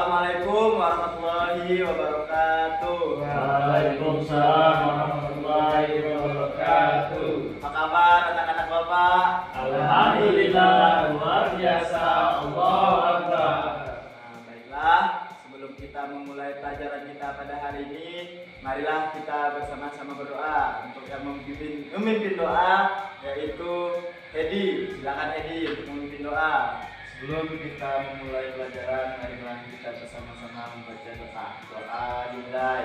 Assalamualaikum warahmatullahi wabarakatuh. Waalaikumsalam warahmatullahi wabarakatuh. Apa kabar anak-anak Bapak? Alhamdulillah, luar biasa. Allahu Akbar. Nah, baiklah, sebelum kita memulai pelajaran kita pada hari ini, marilah kita bersama-sama berdoa. Untuk yang memimpin doa yaitu Edi. Silakan Edi untuk memimpin doa. Sebelum kita memulai pelajaran, marilah kita bersama-sama membaca doa. Doa dimulai.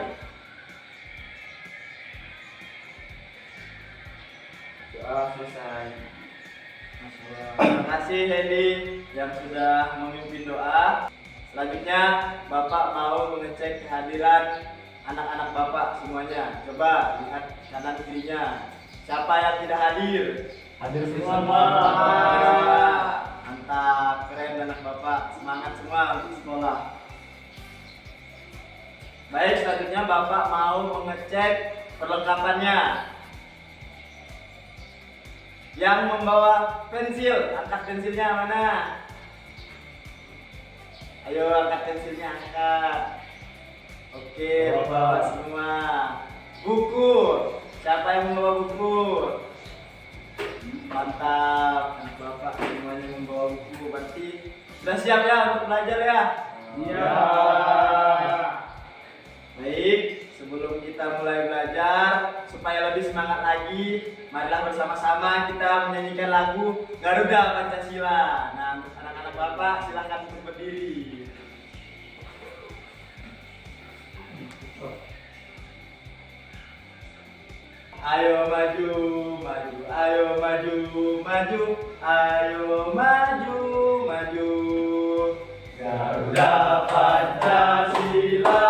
Doa selesai. Terima kasih Hedi yang sudah memimpin doa. Selanjutnya Bapak mau mengecek kehadiran anak-anak Bapak semuanya. Coba lihat kanan kirinya. Siapa yang tidak hadir? Hadir Semua. semua. Mantap, keren anak Bapak. Semangat semua untuk sekolah. Baik, selanjutnya Bapak mau mengecek perlengkapannya. Yang membawa pensil, angkat pensilnya mana? Ayo angkat pensilnya, angkat. Oke, membawa semua. Buku, siapa yang membawa buku? Mantap, anak Bapak semuanya membawa buku. Berarti sudah siap ya untuk belajar ya? Iya. Baik, sebelum kita mulai belajar, supaya lebih semangat lagi, marilah bersama-sama kita menyanyikan lagu Garuda Pancasila. Nah, untuk anak-anak Bapak silahkan untuk berdiri. Ayo maju, maju, ayo maju, maju, ayo maju, maju. Garuda Pancasila,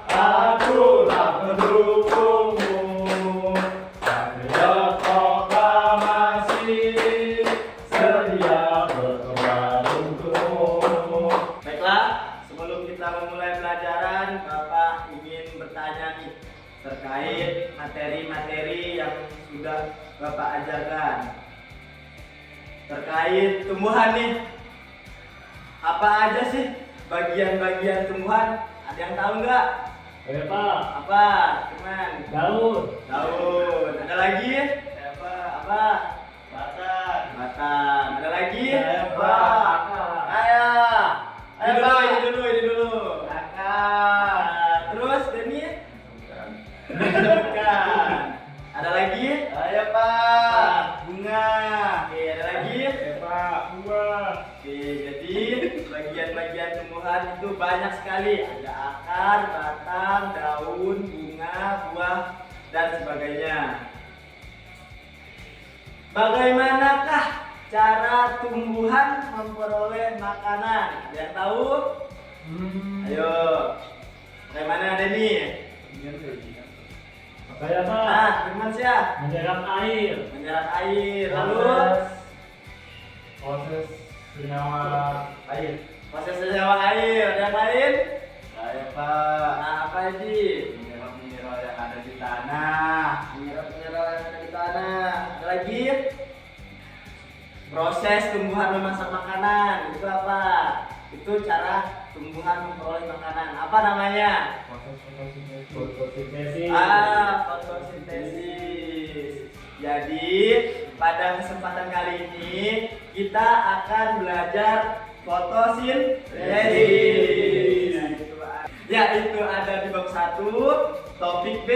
akulah pendukungmu. Patriot proklamasi, sedia berkorban untukmu. Baiklah, sebelum kita memulai pelajaran, Bapak ingin bertanya nih terkait materi-materi yang sudah Bapak ajarkan. Terkait tumbuhan nih, apa aja sih bagian-bagian tumbuhan? Ada yang tahu nggak? Ayo Pak. Apa? Cuman Daun. daun. Ada lagi? Apa? Apa? Batang. Batang. Ada lagi? Apa? Ayo. Ini Ayo, dulu, Pak. ini dulu, ini dulu. Kakak. Terus ini? Bukan. Ada lagi? Ayo Pak. Bunga. Oke, ada lagi? Pak, buah. Oke, jadi bagian-bagian tumbuhan itu banyak sekali. Ada akar, batang, daun, bunga, buah, dan sebagainya. Bagaimanakah cara tumbuhan memperoleh makanan? Ada yang tahu? Ayo. Bagaimana Denny? Apa ya Pak? Nah, Firman siapa? Menyerap air. Menyerap air. Lalu Proses senyawa air. proses senyawa air. Ada yang lain? Saya Pak. Nah, apa ini? Mineral-mineral yang ada di tanah. Mineral-mineral yang ada di tanah. Ada lagi? Proses tumbuhan memasak makanan. Itu apa? Itu cara tumbuhan memperoleh makanan. Apa namanya? Fotosintesis. Fotosintesis. Jadi, pada kesempatan kali ini kita akan belajar fotosintesis. Yaitu ada di bab 1, topik B,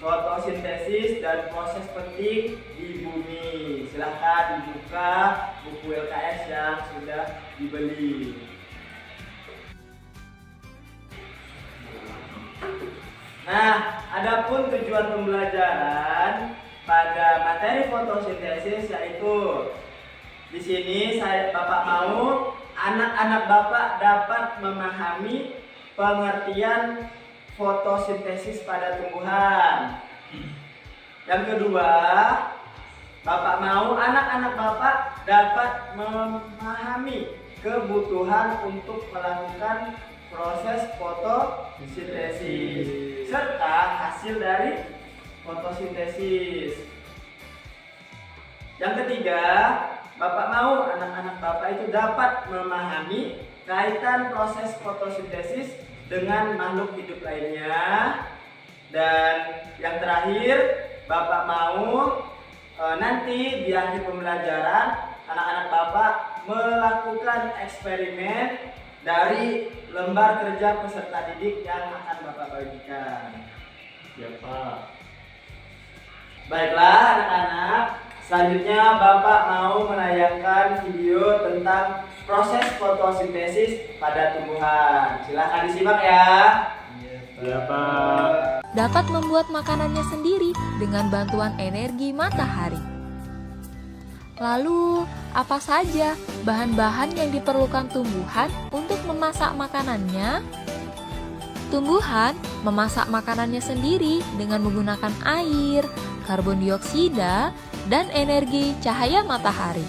fotosintesis dan proses penting di bumi. Silahkan dibuka buku LKS yang sudah dibeli. Nah, adapun tujuan pembelajaran pada materi fotosintesis yaitu di sini Bapak mau anak-anak Bapak dapat memahami pengertian fotosintesis pada tumbuhan. Yang kedua, Bapak mau anak-anak Bapak dapat memahami kebutuhan untuk melakukan proses fotosintesis serta hasil dari fotosintesis. Yang ketiga, Bapak mau anak-anak Bapak itu dapat memahami kaitan proses fotosintesis dengan makhluk hidup lainnya. Dan yang terakhir, Bapak mau nanti di akhir pembelajaran anak-anak Bapak melakukan eksperimen dari lembar kerja peserta didik yang akan Bapak bagikan. Ya Pak. Baiklah anak-anak, selanjutnya Bapak mau menayangkan video tentang proses fotosintesis pada tumbuhan. Silahkan disimak ya. Ya Pak. Dapat membuat makanannya sendiri dengan bantuan energi matahari. Lalu, apa saja bahan-bahan yang diperlukan tumbuhan untuk memasak makanannya? Tumbuhan memasak makanannya sendiri dengan menggunakan air, karbon dioksida, dan energi cahaya matahari.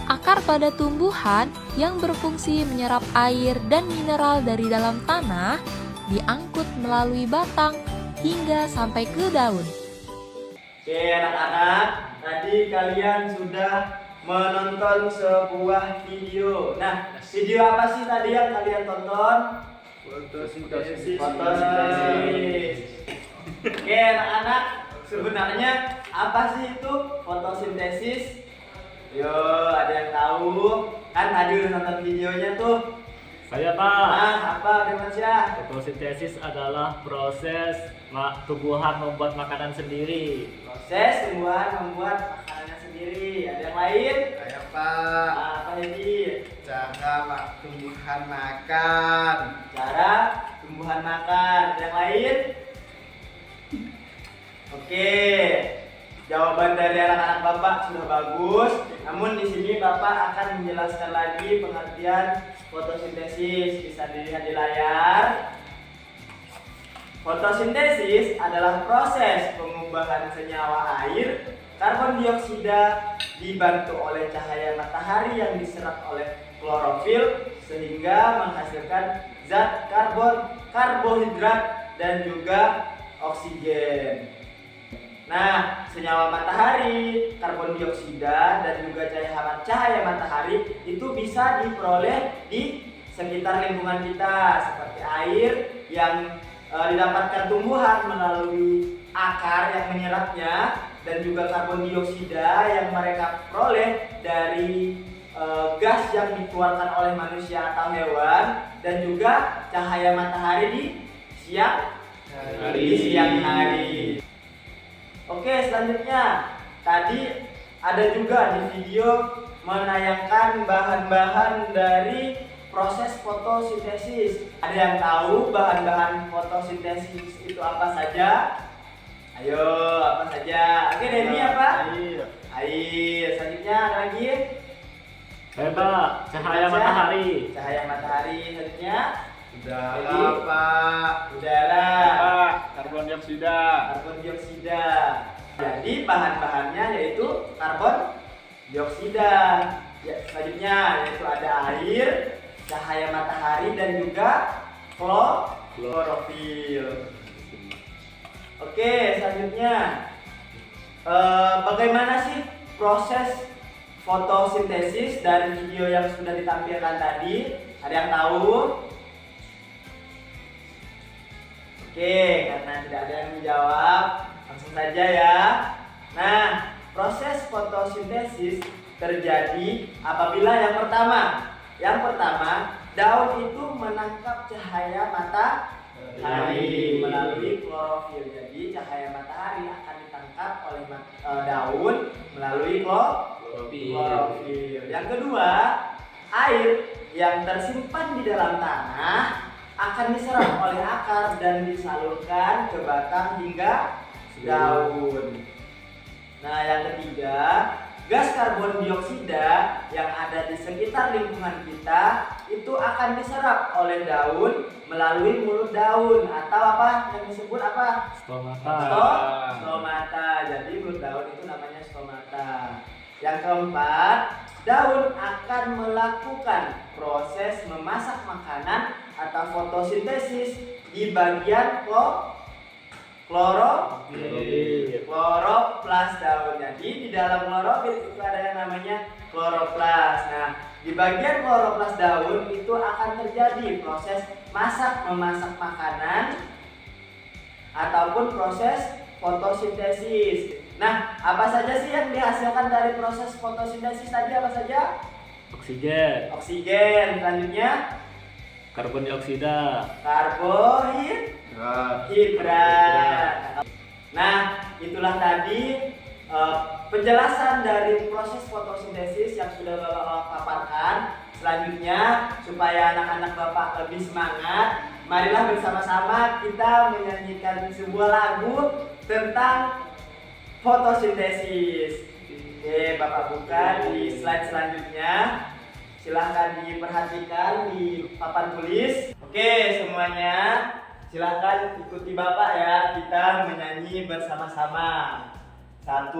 Akar pada tumbuhan yang berfungsi menyerap air dan mineral dari dalam tanah diangkut melalui batang hingga sampai ke daun. Oke anak-anak, tadi kalian sudah menonton sebuah video. Nah, video apa sih tadi yang kalian tonton? Fotosintesis. Fotosintesis. Oke anak-anak, sebenarnya apa sih itu fotosintesis? Yo, ada yang tahu? Kan tadi udah nonton videonya tuh. Saya Pak. Nah, apa Firmansyah? Fotosintesis adalah proses tumbuhan membuat makanan sendiri. Proses tumbuhan membuat makanannya sendiri. Ada yang lain? Saya Pak, Nah, apa ini? cara tumbuhan makan. Cara tumbuhan makan. Ada yang lain? Oke. Jawaban dari anak-anak Bapak sudah bagus. Namun di sini Bapak akan menjelaskan lagi pengertian fotosintesis. Bisa dilihat di layar. Fotosintesis adalah proses pengubahan senyawa air, karbon dioksida dibantu oleh cahaya matahari yang diserap oleh klorofil sehingga menghasilkan zat karbon, karbohidrat, dan juga oksigen. Nah, senyawa matahari, karbon dioksida, dan juga cahaya matahari itu bisa diperoleh di sekitar lingkungan kita, seperti air yang didapatkan tumbuhan melalui akar yang menyerapnya, dan juga karbon dioksida yang mereka peroleh dari gas yang dikeluarkan oleh manusia atau hewan, dan juga cahaya matahari di siang hari. Oke, selanjutnya tadi ada juga di video menayangkan bahan-bahan dari proses fotosintesis. Ada yang tahu bahan-bahan fotosintesis itu apa saja? Ayo, apa saja? Oke, Denny apa? Air. Selanjutnya ada lagi? Saya Pak. Cahaya matahari. Cahaya matahari. Selanjutnya Udara Pak. udara. Karbon dioksida. Karbon dioksida. Jadi bahan-bahannya yaitu karbon dioksida. Ya, selanjutnya yaitu ada air, cahaya matahari, dan juga klorofil. Oke, selanjutnya bagaimana sih proses fotosintesis dari video yang sudah ditampilkan tadi? Ada yang tahu? Oke, karena tidak ada yang menjawab, langsung saja ya. Nah, proses fotosintesis terjadi apabila yang pertama daun itu menangkap cahaya matahari melalui klorofil. Jadi cahaya matahari akan ditangkap oleh daun melalui klorofil. Yang kedua, air yang tersimpan di dalam tanah akan diserap oleh akar dan disalurkan ke batang hingga daun. Nah, yang ketiga, gas karbon dioksida yang ada di sekitar lingkungan kita itu akan diserap oleh daun melalui mulut daun atau apa yang disebut apa? Stomata. Stomata. Jadi mulut daun itu namanya stomata. Yang keempat, daun akan melakukan proses memasak makanan atau fotosintesis di bagian kloroplas daun. Jadi di dalam klorofil itu ada yang namanya kloroplas. Nah, di bagian kloroplas daun itu akan terjadi proses memasak makanan ataupun proses fotosintesis. Nah, apa saja sih yang dihasilkan dari proses fotosintesis tadi? Apa saja? Oksigen, Oksigen, selanjutnya karbon dioksida, karbohidrat. Nah, itulah tadi penjelasan dari proses fotosintesis yang sudah Bapak paparkan. Selanjutnya, supaya anak-anak Bapak lebih semangat, marilah bersama-sama kita menyanyikan sebuah lagu tentang fotosintesis. Oke, Bapak buka di slide selanjutnya. Silahkan diperhatikan di papan tulis. Oke, semuanya silahkan ikuti Bapak ya. Kita menyanyi bersama-sama. 1,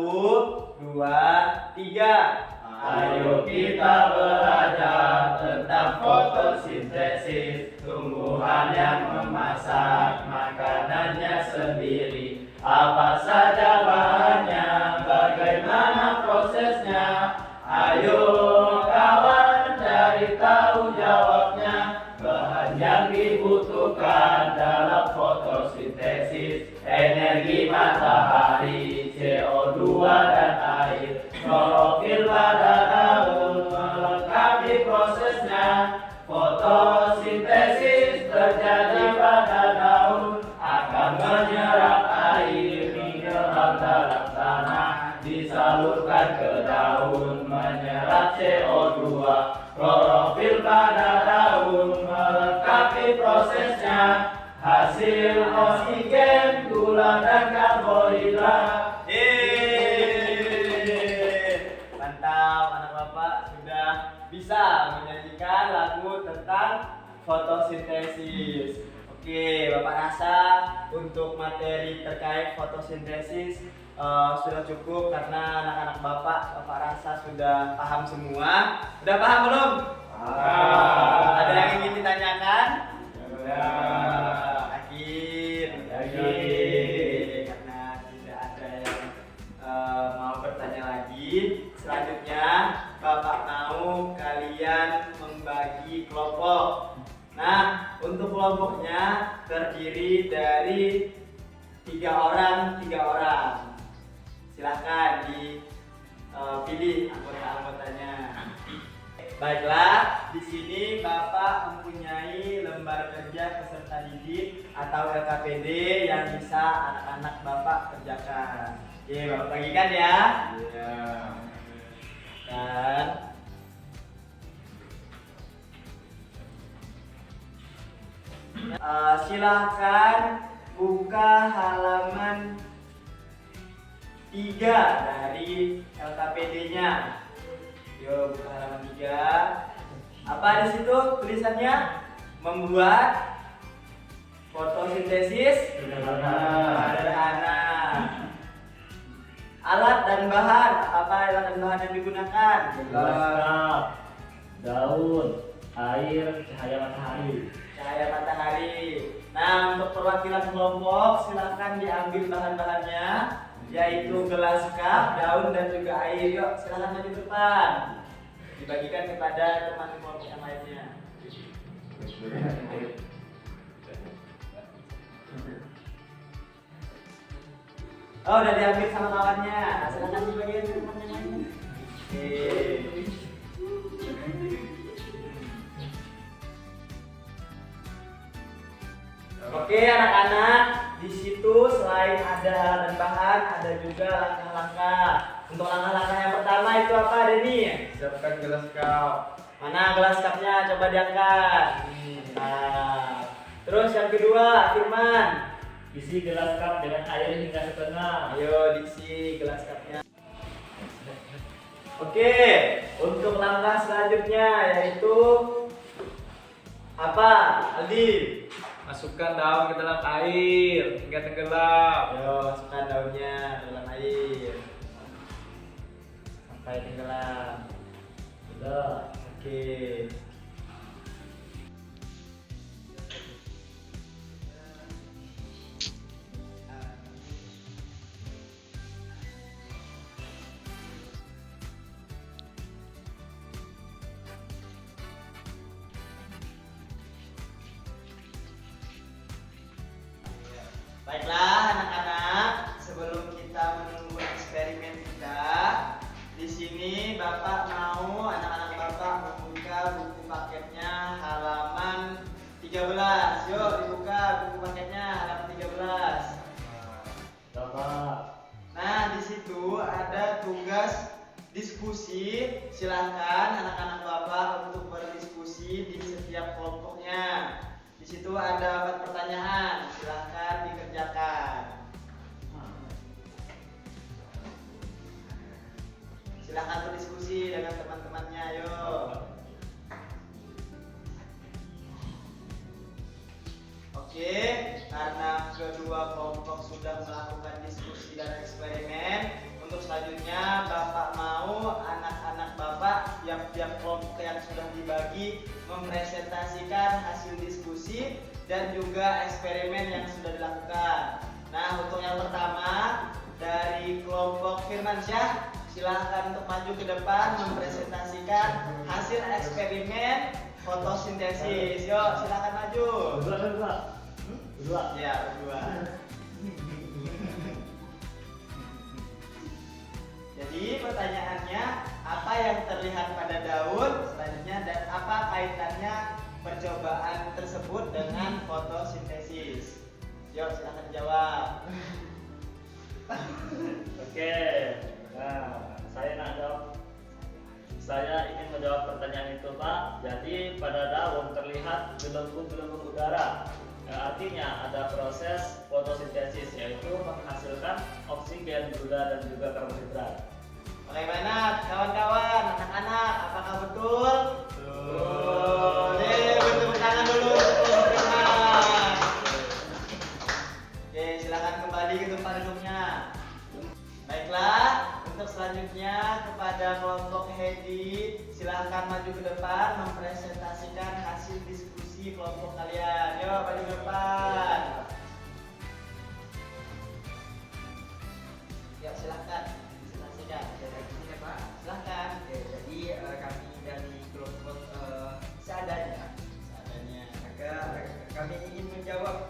2, 3. Ayo kita belajar tentang fotosintesis, tumbuhan yang memasak makanannya sendiri. Apa saja bahannya, bagaimana prosesnya? Ayo kawan cari tahu jawabnya. Bahan yang dibutuhkan dalam fotosintesis: energi matahari, CO2 dan air. Klorofil pada daun melengkapi prosesnya. Fotosintesis terjadi pada daun, akan menyerap air mineral dalam tanah, disalurkan ke daun, menyerap CO2. Klorofil pada daun melengkapi prosesnya. Hasil oksigen, gula dan karbohidrat. Mantap, anak Bapak sudah bisa menyanyikan lagu tentang fotosintesis. Oke, Bapak rasa untuk materi terkait fotosintesis sudah cukup karena anak-anak Bapak rasa sudah paham semua. Sudah paham belum? Ada yang ingin ditanyakan? Yakin. Karena tidak ada yang mau bertanya lagi. Selanjutnya Bapak mau kalian membagi kelompok. Nah, untuk kelompoknya terdiri dari 3 orang. Silahkan dipilih anggota-anggotanya. Baiklah, di sini Bapak mempunyai lembar kerja peserta didik atau LKPD yang bisa anak-anak Bapak kerjakan. Oke, Bapak bagikan ya. Iya. Dan silahkan buka halaman 3 dari LKPD-nya. Yuk, buka halaman 3. Apa di situ tulisannya? Membuat fotosintesis sederhana. Alat dan bahan, apa alat dan bahan yang digunakan? Gelas, daun, air, cahaya matahari. Cahaya matahari. Nah, untuk perwakilan kelompok silahkan diambil bahan-bahannya, yaitu gelas cup, daun dan juga air. Yuk, silahkan maju ke depan. Dibagikan kepada teman kelompok yang lainnya. Oh, udah diambil sama kawannya. Silahkan dibagikan ke teman yang lainnya. Oke, anak-anak, di situ selain ada alat dan bahan, ada juga langkah-langkah. Untuk langkah-langkah yang pertama itu apa, Denny? Siapkan gelas cup. Mana gelas cupnya? Coba diangkat. Nah, terus yang kedua, Firman. Isi gelas cup dengan air hingga setengah. Ayo diisi gelas cupnya. Oke, untuk langkah selanjutnya yaitu apa, Aldi? Masukkan daun ke dalam air hingga tenggelam. Ayo masukkan daunnya ke dalam air sampai tenggelam. Sudah. Oke. Baiklah anak-anak, sebelum kita menunggu eksperimen kita, di sini Bapak mau anak-anak Bapak membuka buku paketnya halaman 13. Yuk dibuka buku paketnya halaman 13. Coba. Nah, di situ ada tugas diskusi. Silahkan anak-anak Bapak untuk berdiskusi di setiap kelompoknya. Di situ ada 4 pertanyaan. Silahkan dikerjakan. Silahkan berdiskusi dengan teman-temannya. Yuk. Oke, karena kedua kelompok sudah melakukan diskusi dan eksperimen, untuk selanjutnya Bapak mau anak-anak Bapak tiap-tiap kelompok yang sudah dibagi mempresentasikan hasil diskusi dan juga eksperimen yang sudah dilakukan. Nah, untuk yang pertama dari kelompok Firmansyah, silahkan untuk maju ke depan mempresentasikan hasil eksperimen fotosintesis. Yuk, silahkan maju. Berdua. Ya, berdua. Jadi pertanyaannya, apa yang terlihat pada daun selanjutnya dan apa kaitannya percobaan tersebut dengan fotosintesis? Yuk, silahkan jawab. Oke. Nah, saya ingin menjawab pertanyaan itu, Pak. Jadi pada daun terlihat gelembung-gelembung udara. Artinya ada proses fotosintesis, yaitu menghasilkan oksigen, gula, dan juga karbohidrat. Bagaimana kawan-kawan, anak-anak, apakah betul? Betul. Bertepuk tangan dulu untuk kelompok Firman. Oke, silakan kembali ke tempat duduknya. Baiklah, untuk selanjutnya kepada kelompok Hedi, silahkan maju ke depan mempresentasikan hasil diskusi kelompok kalian. Yuk, maju ke depan. Ya, silahkan presentasikan. Silahkan. Oke, jadi kami dari kelompok seadanya, maka kami ingin menjawab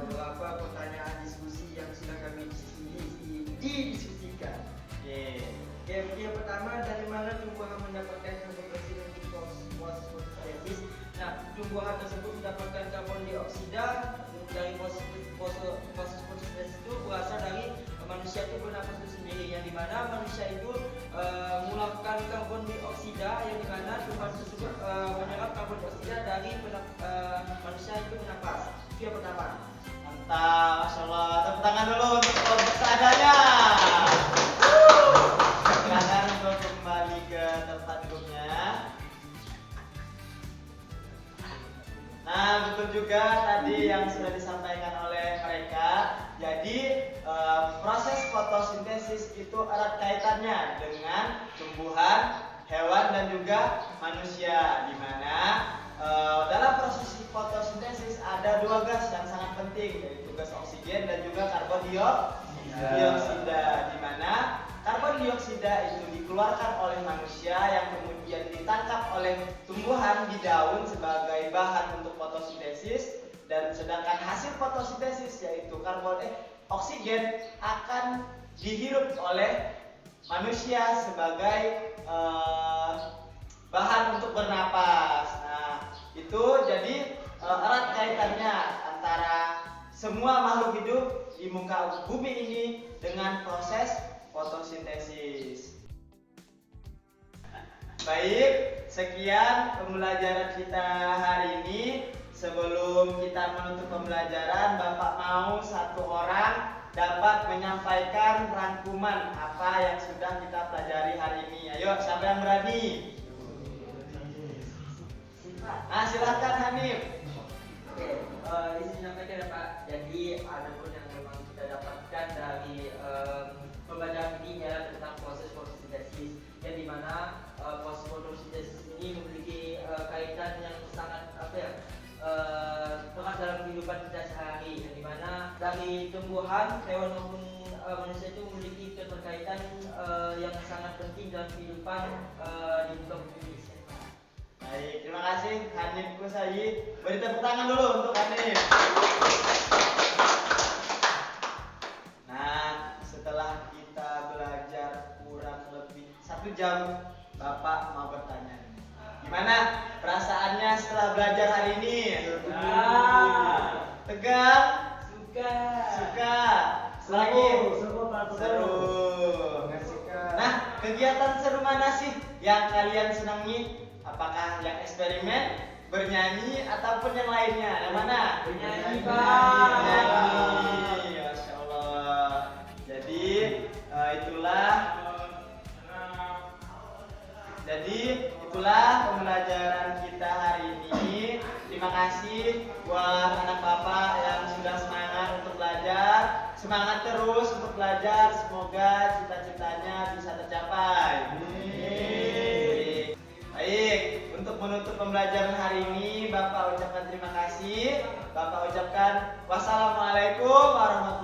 beberapa pertanyaan diskusi yang sudah kami didiskusikan. Oke, yang pertama, dari mana tumbuhan mendapatkan karbon dioksida untuk proses fotosintesis? Nah, tumbuhan tersebut mendapatkan karbon dioksida dari proses fotosintesis itu berasal dari manusia itu bernafas itu sendiri, yang dimana manusia itu mengeluarkan karbon dioksida, yang dimana tumbuhan tersebut menyerap karbon dioksida dari manusia itu bernafas. Itu yang pertama. Mantap, Masya Allah. Tepuk tangan dulu untuk kelompok seadanya. Silakan untuk kembali ke tempat duduknya. Nah, betul juga tadi yang sudah disampaikan oleh mereka. Jadi proses fotosintesis itu erat kaitannya dengan tumbuhan, hewan, dan juga manusia. Di mana dalam proses fotosintesis ada 2 gas yang sangat penting, yaitu gas oksigen dan juga karbon dioksida. Di mana karbon dioksida itu dikeluarkan oleh manusia yang kemudian ditangkap oleh tumbuhan di daun sebagai bahan untuk fotosintesis, dan sedangkan hasil fotosintesis yaitu oksigen akan dihirup oleh manusia sebagai bahan untuk bernapas. Nah, itu jadi erat kaitannya antara semua makhluk hidup di muka bumi ini dengan proses fotosintesis. Baik, sekian pembelajaran kita hari ini. Sebelum kita menutup pembelajaran, Bapak mau 1 orang dapat menyampaikan rangkuman apa yang sudah kita pelajari hari ini. Ayo, siapa yang berani? Nah, silakan Hanif. Oke, di sini sampaikan ya Pak. Jadi ada pun yang memang kita dapatkan dari pembelajaran ini adalah tentang proses fotosintesis, yang dimana proses fotosintesis ini memiliki kaitan yang sangat erat dalam kehidupan kita sehari, yang dimana dari tumbuhan, hewan maupun manusia itu memiliki keterkaitan yang sangat penting dalam kehidupan di muka bumi ini. Baik, terima kasih Hanif Kusai. Beri tepuk tangan dulu untuk Hanif. jam Bapak mau bertanya. Gimana perasaannya setelah belajar hari ini? Tegang? Suka. Lagi? Seru. Nah, kegiatan seru mana sih yang kalian senangi? Apakah yang eksperimen, bernyanyi, ataupun yang lainnya? Yang mana? Bernyanyi, Pak. Bernyanyi. Masya Allah. Jadi itulah pembelajaran kita hari ini. Terima kasih buat anak bapak yang sudah semangat untuk belajar. Semangat terus untuk belajar. Semoga cita-citanya bisa tercapai. Baik, untuk menutup pembelajaran hari ini, Bapak ucapkan terima kasih. Bapak ucapkan wassalamualaikum warahmatullahi wabarakatuh.